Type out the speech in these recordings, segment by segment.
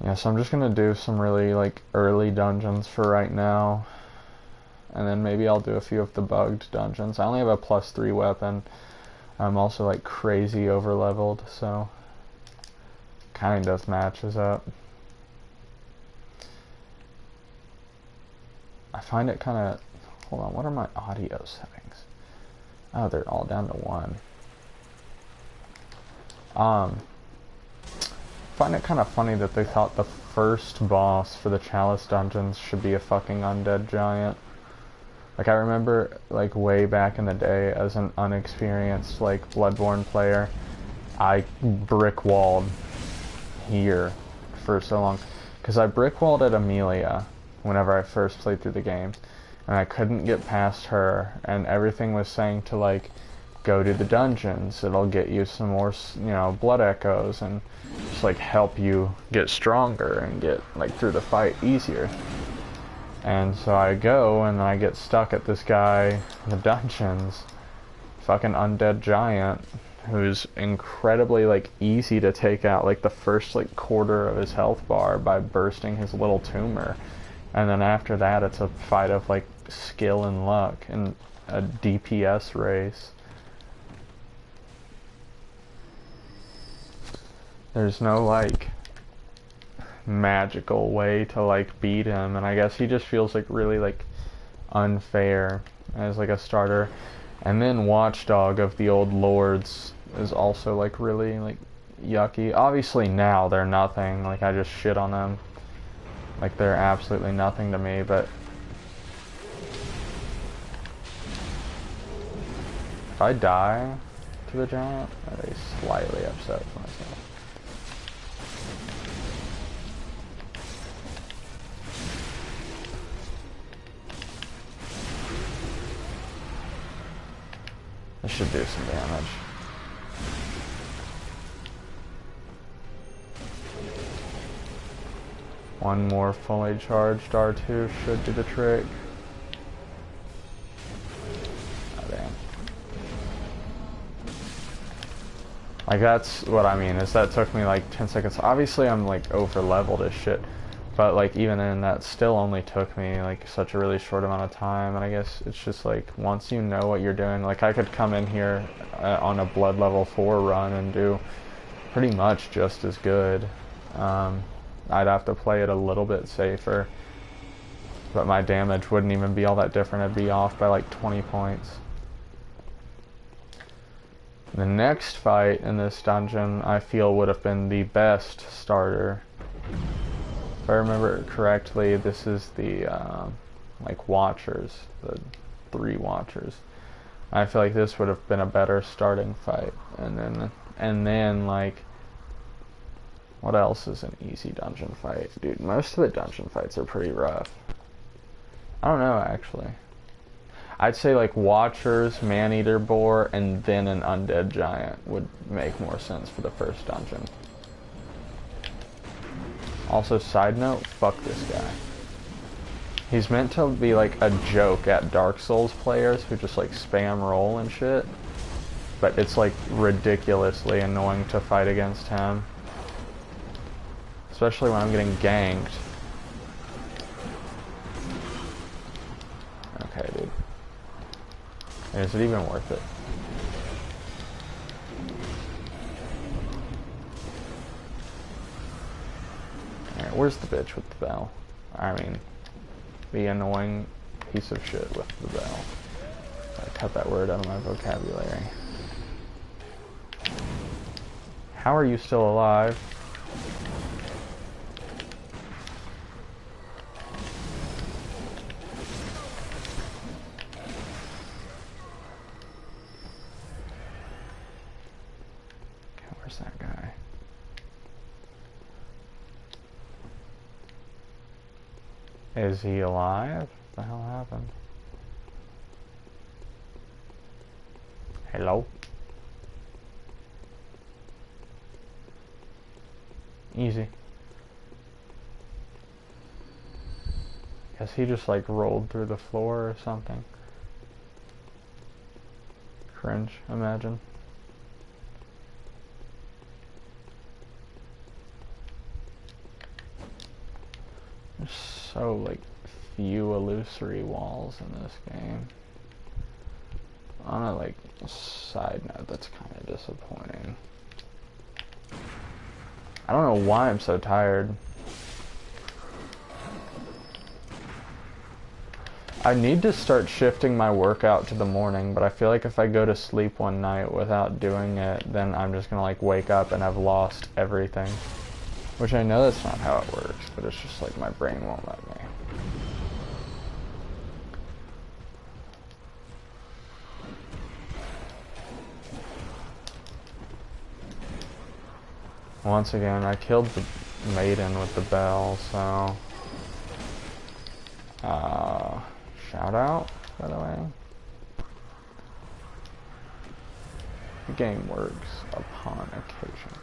Yeah, so I'm just gonna do some really like early dungeons for right now. And then maybe I'll do a few of the bugged dungeons. I only have a +3 weapon. I'm also like crazy over leveled, so kind of matches up. I find it kind of... Hold on, what are my audio settings? Oh, they're all down to 1. I find it kind of funny that they thought the first boss for the Chalice dungeons should be a fucking undead giant. Like, I remember, like, way back in the day, as an unexperienced, like, Bloodborne player, I brick-walled here for so long. Because I brick-walled at Amelia whenever I first played through the game. And I couldn't get past her, and everything was saying to, like, go to the dungeons. It'll get you some more, you know, blood echoes, and just, like, help you get stronger and get, like, through the fight easier. And so I go, and I get stuck at this guy in the dungeons, fucking undead giant, who's incredibly, like, easy to take out, like, the first, like, quarter of his health bar by bursting his little tumor. And then after that, it's a fight of, like, skill and luck, and a DPS race. There's no, like, magical way to, like, beat him, and I guess he just feels, like, really, like, unfair as, like, a starter. And then Watchdog of the Old Lords is also, like, really, like, yucky. Obviously now they're nothing, like, I just shit on them. Like, they're absolutely nothing to me, but if I die to the giant, I'd be slightly upset with myself. This should do some damage. One more fully charged R2 should do the trick. Oh, damn. Like, that's what I mean, is that took me like 10 seconds. Obviously I'm like over leveled as shit, but like even then that still only took me like such a really short amount of time. And I guess it's just like, once you know what you're doing, like I could come in here on a blood level 4 run and do pretty much just as good. I'd have to play it a little bit safer, but my damage wouldn't even be all that different. It'd be off by like 20 points. The next fight in this dungeon, I feel, would have been the best starter. If I remember correctly, this is the, like, Watchers, the 3 Watchers. I feel like this would have been a better starting fight. And then, like, what else is an easy dungeon fight? Dude, most of the dungeon fights are pretty rough. I don't know, actually. I'd say, like, Watchers, Man-Eater Boar, and then an Undead Giant would make more sense for the first dungeon. Also, side note, fuck this guy. He's meant to be, like, a joke at Dark Souls players who just, like, spam roll and shit. But it's, like, ridiculously annoying to fight against him. Especially when I'm getting ganked. Okay, dude. Is it even worth it? Alright, where's the bitch with the bell? I mean, the annoying piece of shit with the bell. I cut that word out of my vocabulary. How are you still alive? That guy. Is he alive? What the hell happened? Hello? Easy. Guess he just like rolled through the floor or something. Cringe, imagine. so, like, few illusory walls in this game. On a, like, side note, that's kind of disappointing. I don't know why I'm so tired. I need to start shifting my workout to the morning, but I feel like if I go to sleep one night without doing it, then I'm just gonna like wake up and I've lost everything. Which I know that's not how it works, but it's just like my brain won't let me. Once again, I killed the maiden with the bell, so... shout out, by the way. The game works upon occasion.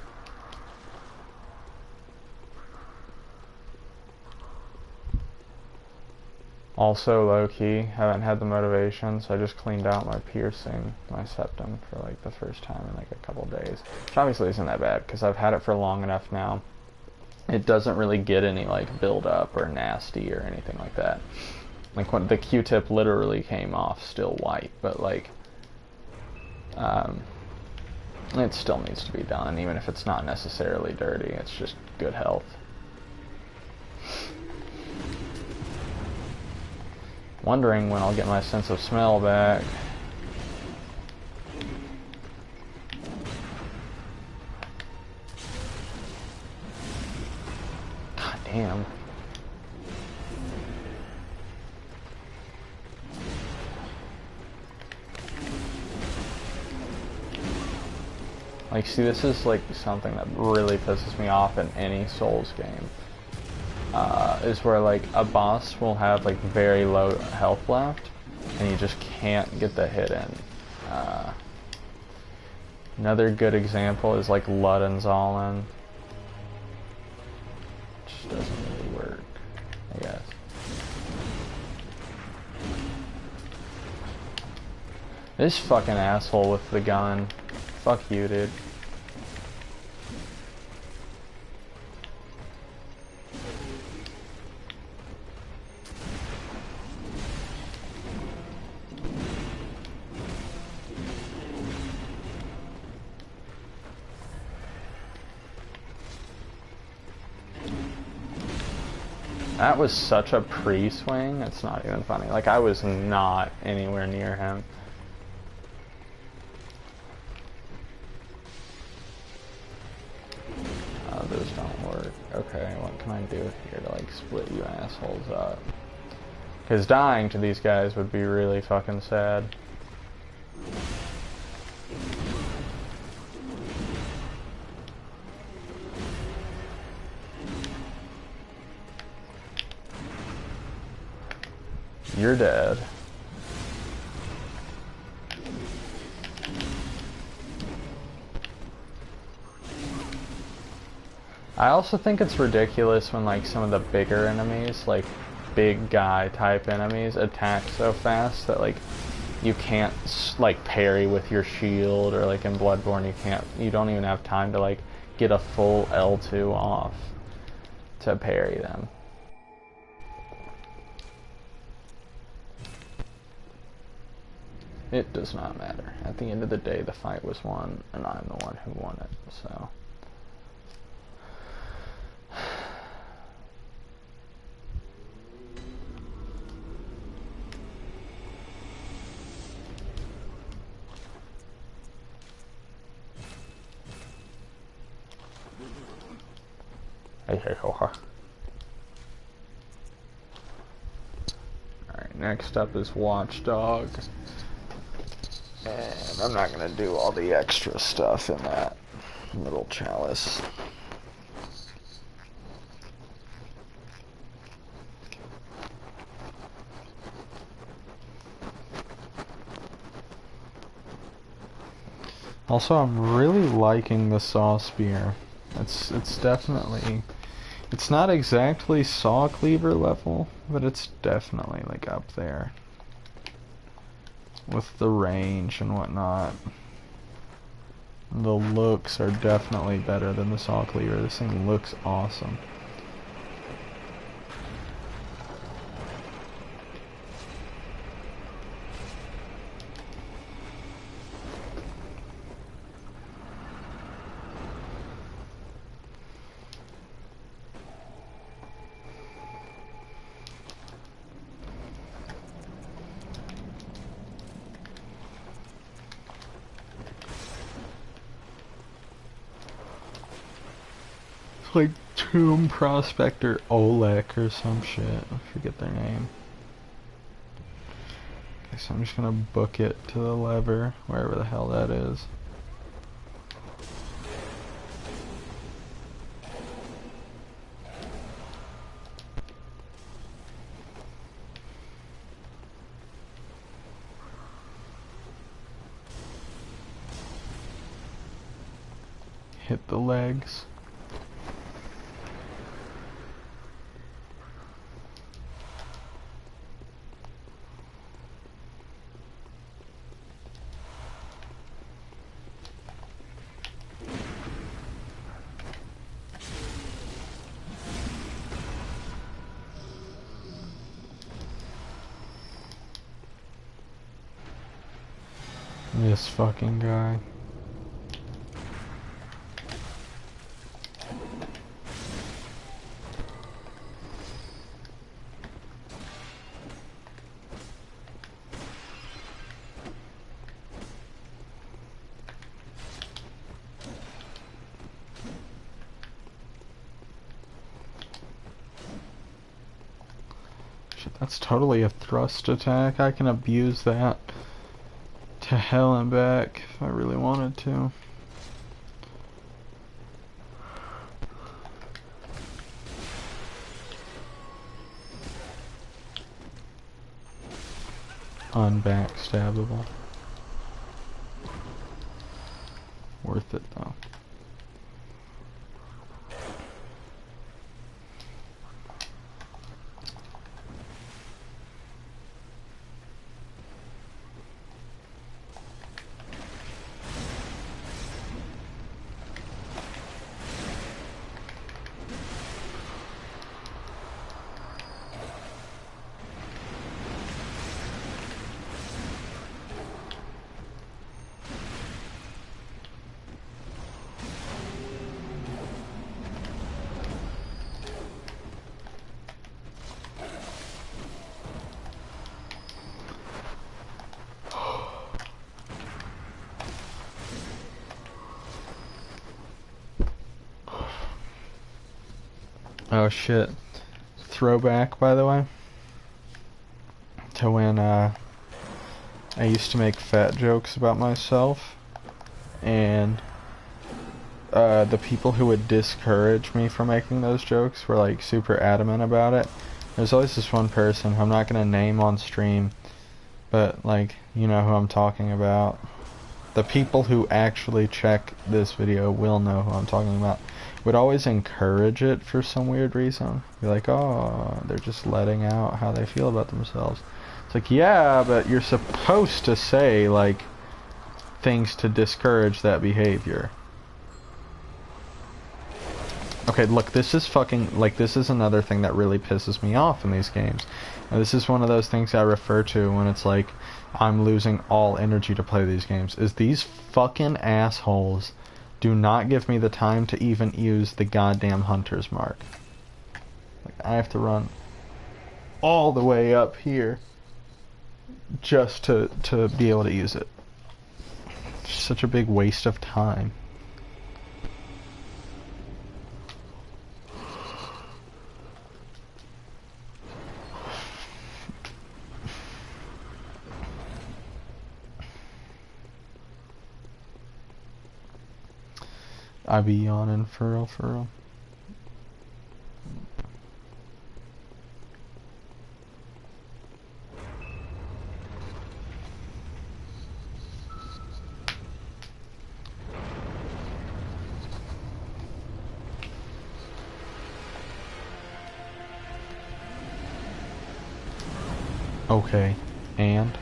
Also, low-key, haven't had the motivation, so I just cleaned out my piercing, my septum, for like the first time in like a couple days. Which obviously isn't that bad, because I've had it for long enough now. It doesn't really get any like build-up or nasty or anything like that. Like when the Q-tip literally came off still white, but like, it still needs to be done, even if it's not necessarily dirty. It's just good health. Wondering when I'll get my sense of smell back. God damn. Like, see, this is like something that really pisses me off in any Souls game. Is where like a boss will have like very low health left and you just can't get the hit in. Another good example is like Ludden's just doesn't really work, I guess. This fucking asshole with the gun. Fuck you, dude. That was such a pre-swing, it's not even funny. Like, I was not anywhere near him. Those don't work. Okay, what can I do here to, like, split you assholes up? Because dying to these guys would be really fucking sad. You're dead. I also think it's ridiculous when like some of the bigger enemies, like big guy type enemies, attack so fast that like you can't like parry with your shield, or like in Bloodborne you don't even have time to like get a full L2 off to parry them. It does not matter. At the end of the day, the fight was won, and I'm the one who won it, so... Hey, ho, ha. Alright, next up is Watchdog. And I'm not going to do all the extra stuff in that little chalice. Also, I'm really liking the saw spear. It's definitely... It's not exactly saw cleaver level, but it's definitely like up there. With the range and whatnot. The looks are definitely better than the saw cleaver. This thing looks awesome. like Tomb Prospector Olek or some shit. I forget their name. Okay, so I'm just gonna book it to the lever, wherever the hell that is. Hit the legs. This fucking guy. That's totally a thrust attack. I can abuse that to hell and back if I really wanted to. Unbackstabbable. Worth it though. Oh shit. Throwback, by the way, to when I used to make fat jokes about myself, and the people who would discourage me from making those jokes were like super adamant about it. There's always this one person who I'm not gonna name on stream, but like, you know who I'm talking about. The people who actually check this video will know who I'm talking about. Would always encourage it for some weird reason. Be like, oh, they're just letting out how they feel about themselves. It's like, yeah, but you're supposed to say, like, things to discourage that behavior. Okay, look, this is fucking, like, this is another thing that really pisses me off in these games. And this is one of those things I refer to when it's like, I'm losing all energy to play these games, is these fucking assholes do not give me the time to even use the goddamn hunter's mark. Like, I have to run all the way up here just to be able to use it. It's such a big waste of time. I be yawning for real, for real. Okay, and?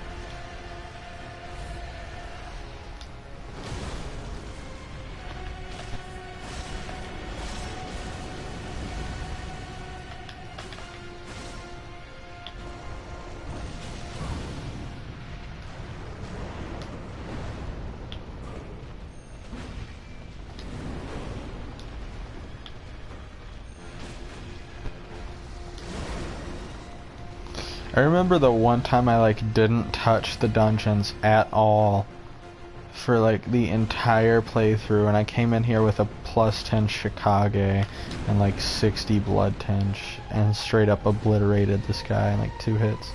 I remember the one time I like didn't touch the dungeons at all for like the entire playthrough, and I came in here with a +10 Chicago and like 60 blood tinge and straight up obliterated this guy in like 2 hits.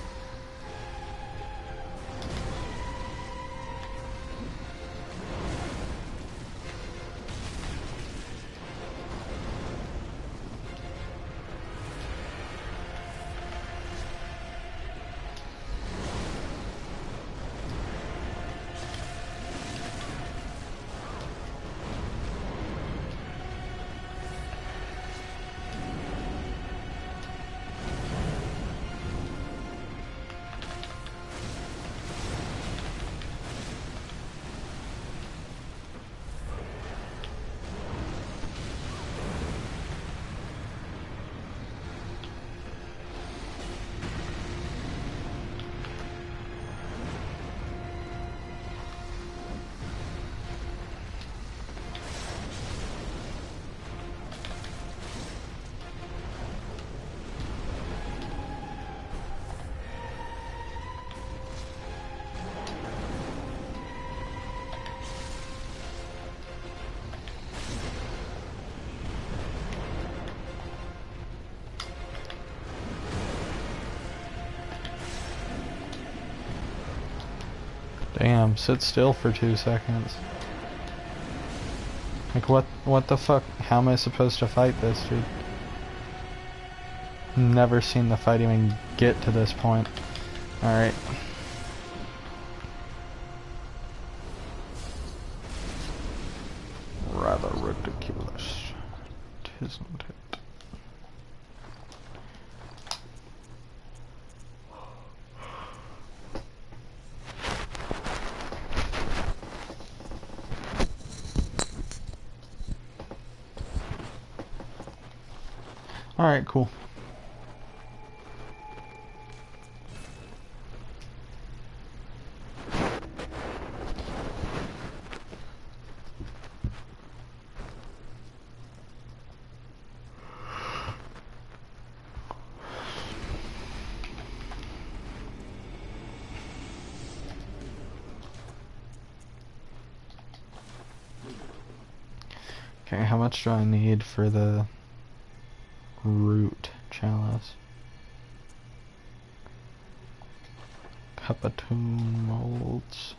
Damn, sit still for 2 seconds. Like what the fuck? How am I supposed to fight this, dude? Never seen the fight even get to this point. Alright. Rather ridiculous, isn't it? Alright, cool. Okay, how much do I need for the root chalice? Cup of tomb molds.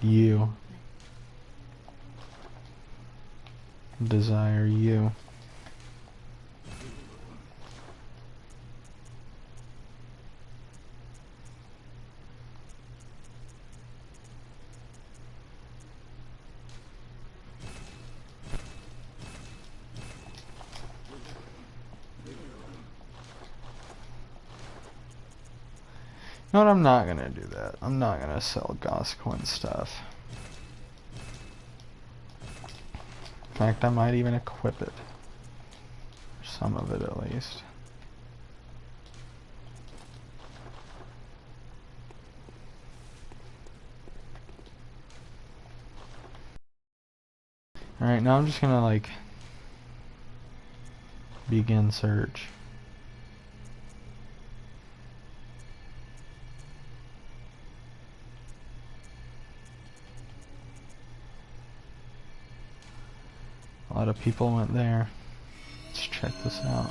You. Desire you. You know what, I'm not gonna do that. I'm not gonna sell Goscoin stuff. In fact, I might even equip it. Some of it at least. Alright, now I'm just gonna like begin search. A lot of people went there. Let's check this out.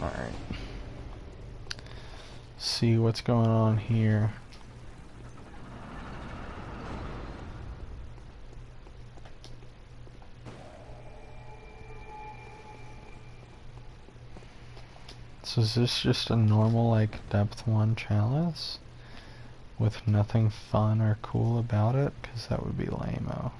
Alright. See what's going on here. So is this just a normal like depth 1 chalice with nothing fun or cool about it? Because that would be lame-o.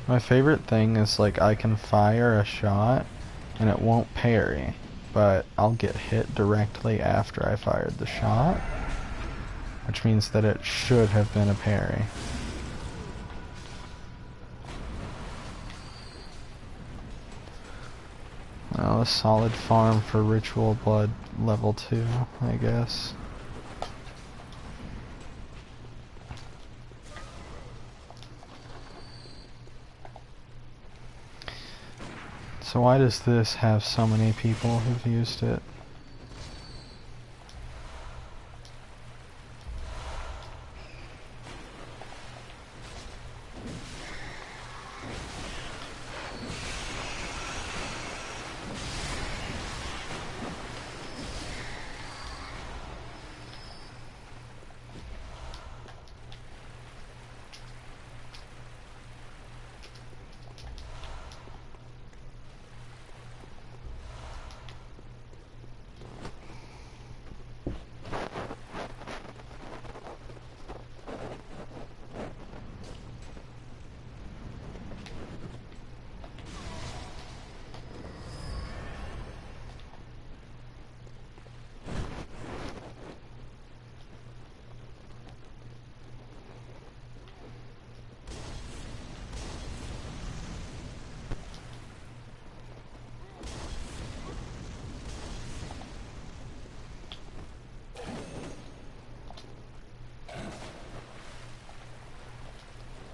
My favorite thing is like I can fire a shot and it won't parry, but I'll get hit directly after I fired the shot, which means that it should have been a parry. Well, a solid farm for Ritual Blood level 2, I guess. So why does this have so many people who've used it?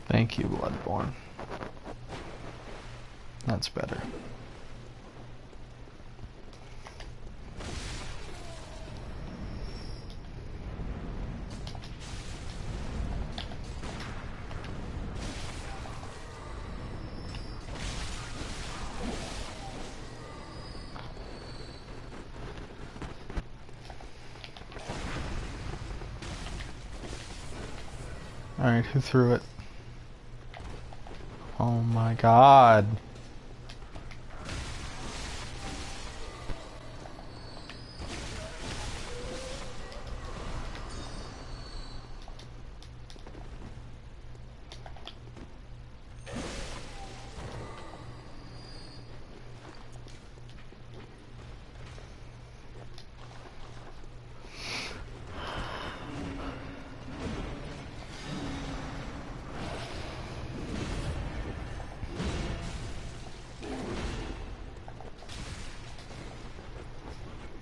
Thank you, Bloodborne. That's better. Alright, who threw it? Oh my god.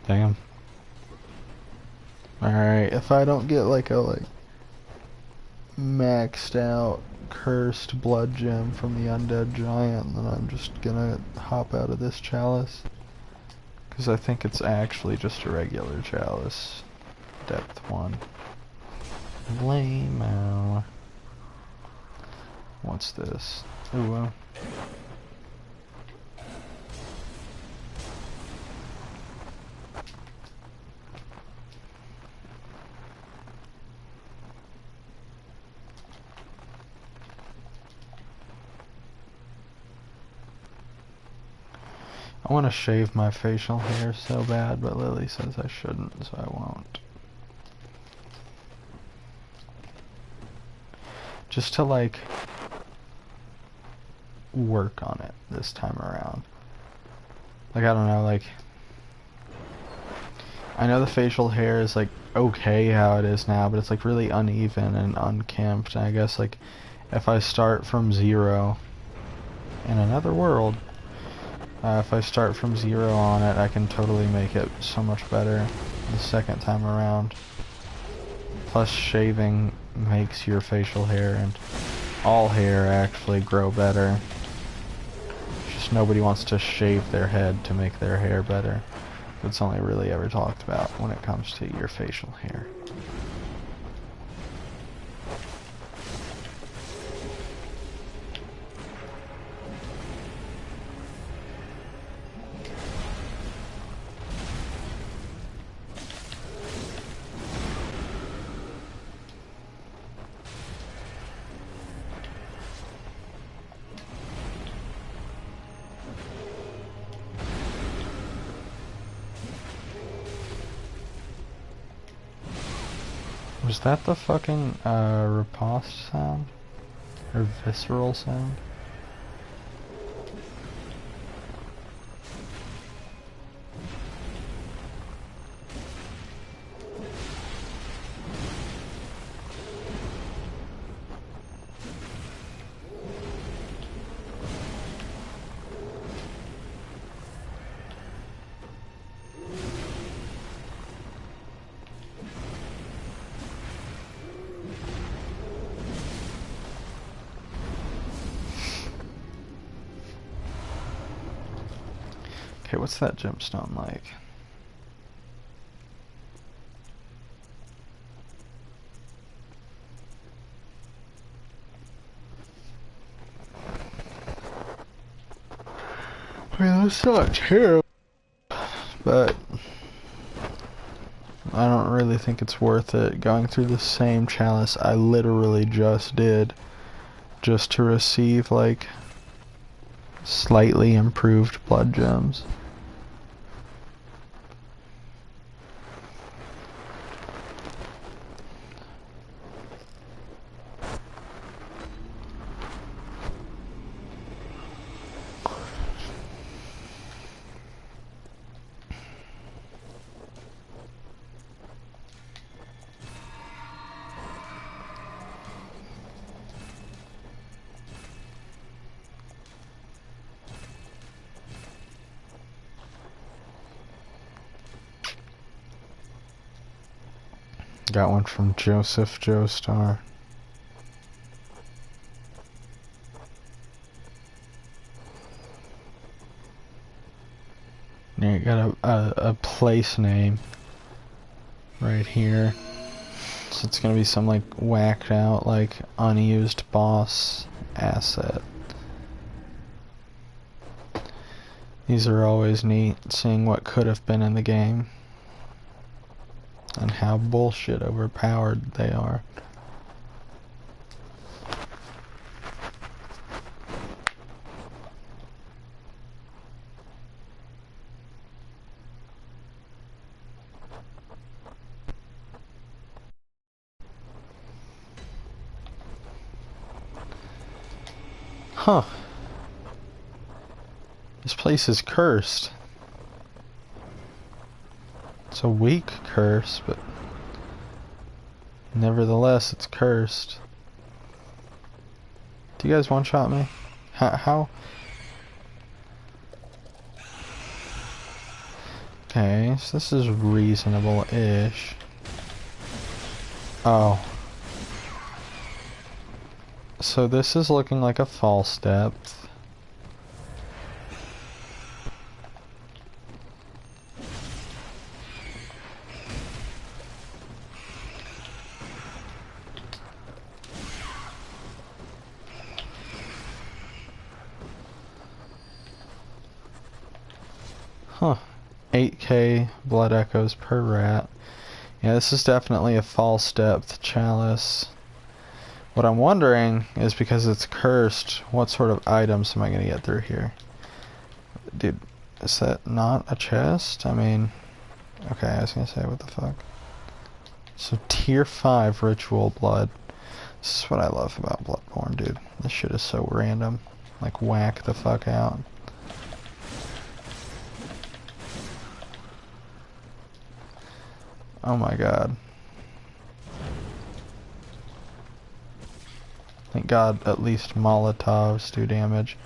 Damn. Alright, if I don't get like a maxed out cursed blood gem from the undead giant, then I'm just gonna hop out of this chalice. Because I think it's actually just a regular chalice. Depth 1. Lame-o. What's this? Ooh, well. I want to shave my facial hair so bad, but Lily says I shouldn't, so I won't. Just to like work on it this time around. Like, I don't know, like, I know the facial hair is like okay how it is now, but it's like really uneven and unkempt, and I guess like if I start from 0 in another world, if I start from 0 on it, I can totally make it so much better the second time around. Plus, shaving makes your facial hair and all hair actually grow better. Just nobody wants to shave their head to make their hair better. It's only really ever talked about when it comes to your facial hair. Was that the fucking riposte sound? Or visceral sound? Okay, what's that gemstone like? I mean, that's not terrible, but I don't really think it's worth it going through the same chalice I literally just did just to receive, like, slightly improved blood gems. Got one from Joseph Joestar. Yeah, got a place name right here. So it's gonna be some like whacked out, like unused boss asset. These are always neat, seeing what could have been in the game and how bullshit overpowered they are. Huh. This place is cursed. It's a weak curse, but nevertheless, it's cursed. Do you guys one-shot me? How? Okay, so this is reasonable-ish. Oh. So this is looking like a false depth. Huh. 8k blood echoes per rat. Yeah, this is definitely a false depth chalice. What I'm wondering is, because it's cursed, what sort of items am I going to get through here? Dude, is that not a chest? I mean, okay, I was going to say, what the fuck? So, tier 5 ritual blood. This is what I love about Bloodborne, dude. This shit is so random. Like, whack the fuck out. Oh my god. Thank god at least Molotovs do damage.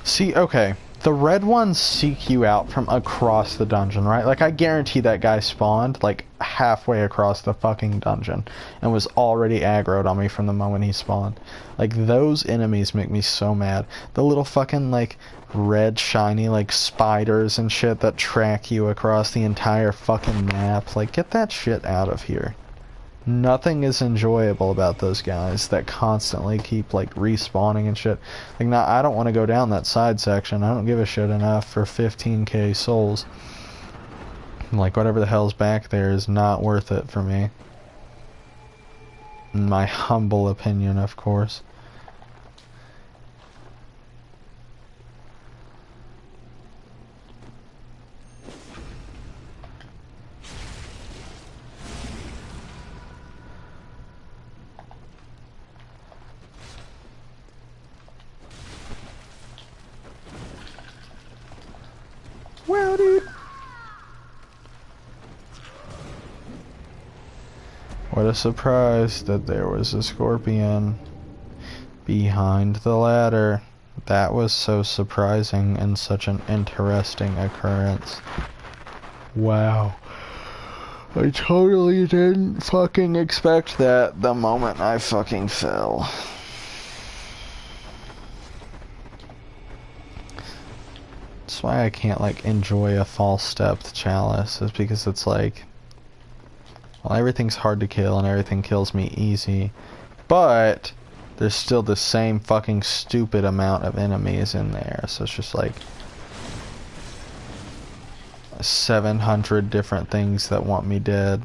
See, okay, the red ones seek you out from across the dungeon, right? Like, I guarantee that guy spawned, like, halfway across the fucking dungeon and was already aggroed on me from the moment he spawned. Like, those enemies make me so mad. The little fucking, like, red shiny, like, spiders and shit that track you across the entire fucking map. Like, get that shit out of here. Nothing is enjoyable about those guys that constantly keep, like, respawning and shit. Like, I don't want to go down that side section. I don't give a shit enough for 15k souls. Like, whatever the hell's back there is not worth it for me. In my humble opinion, of course. Well, dude. What a surprise that there was a scorpion behind the ladder. That was so surprising and such an interesting occurrence. Wow. I totally didn't fucking expect that the moment I fucking fell. That's why I can't, like, enjoy a false-stepped chalice, is because it's like, well, everything's hard to kill and everything kills me easy, but there's still the same fucking stupid amount of enemies in there, so it's just like 700 different things that want me dead.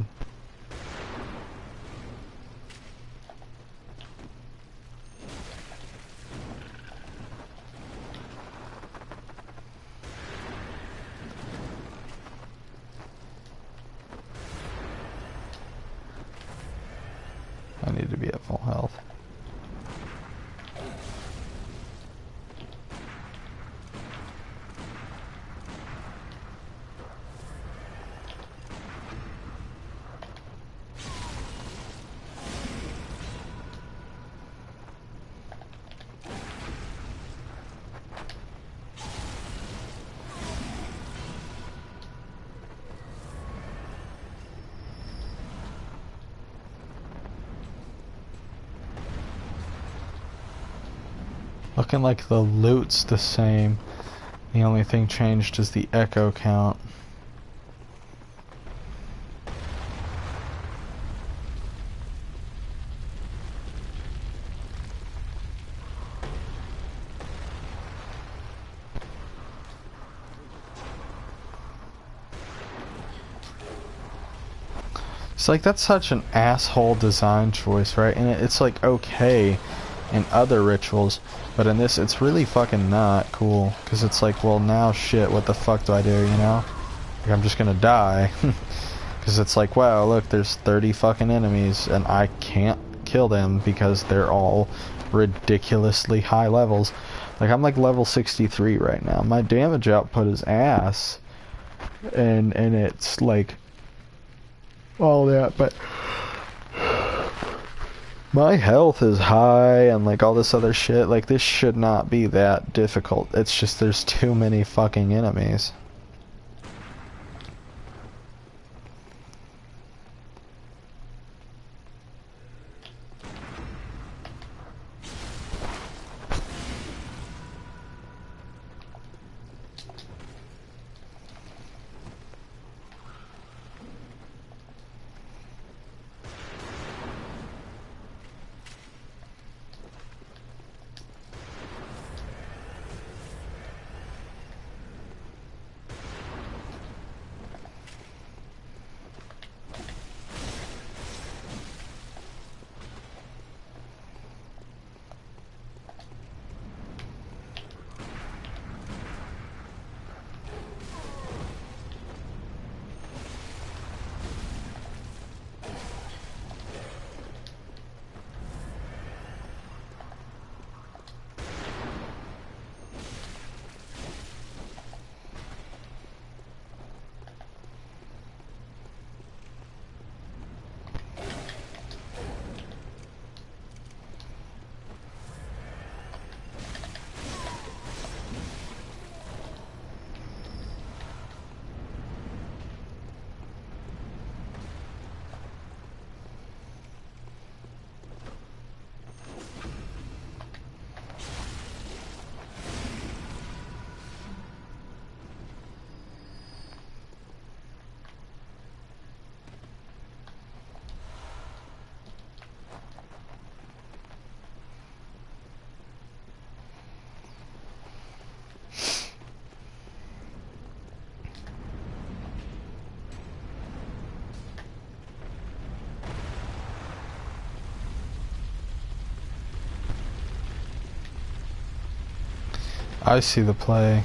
I need to be at full health. Looking like the loot's the same. The only thing changed is the echo count. It's like, that's such an asshole design choice, right? And it's like okay in other rituals, but in this it's really fucking not cool, because it's like, well, now shit, what the fuck do I do, you know? Like, I'm just gonna die. Because it's like, wow, look, there's 30 fucking enemies and I can't kill them because they're all ridiculously high levels. Like, I'm like level 63 right now. My damage output is ass, and it's like all that, but my health is high and like all this other shit. Like, this should not be that difficult. It's just there's too many fucking enemies. I see the play.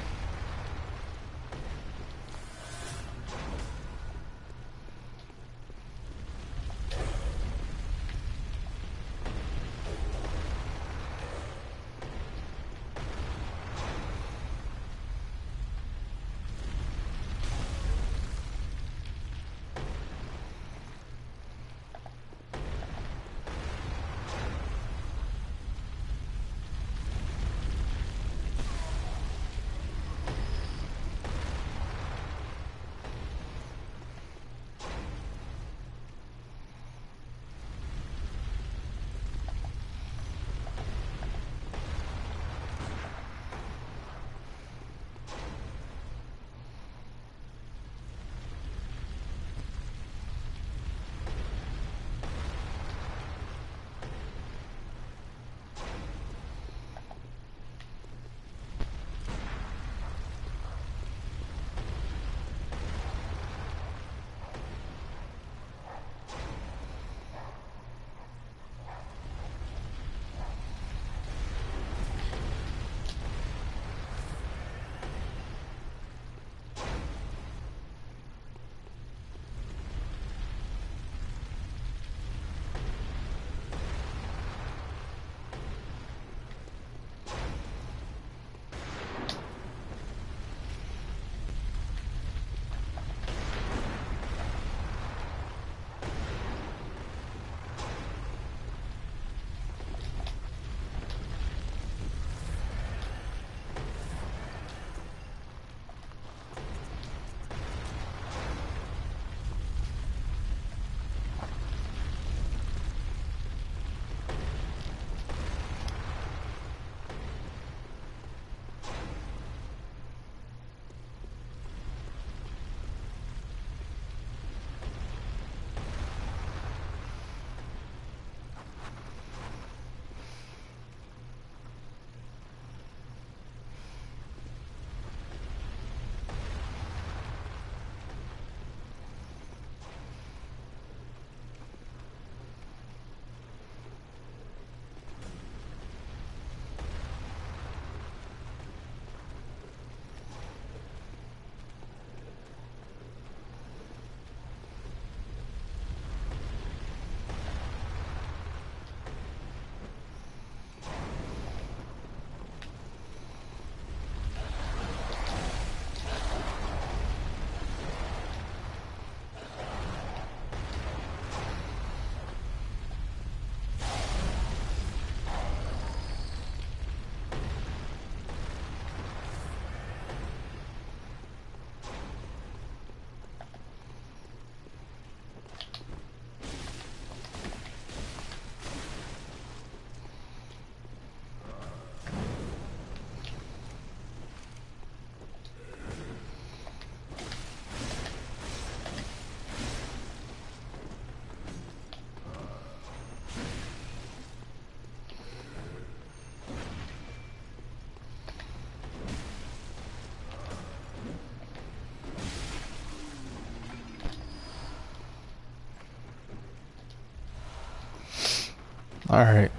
Alright.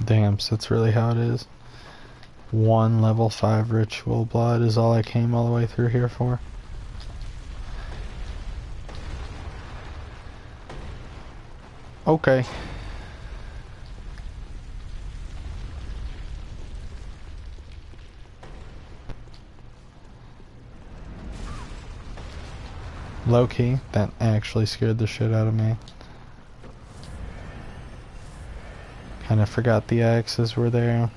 Damn, so that's really how it is. One level 5 ritual blood is all I came all the way through here for. Okay. Low key, that actually scared the shit out of me. Kinda forgot the axes were there.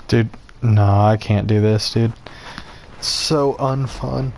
Dude, no, I can't do this, dude. It's so unfun.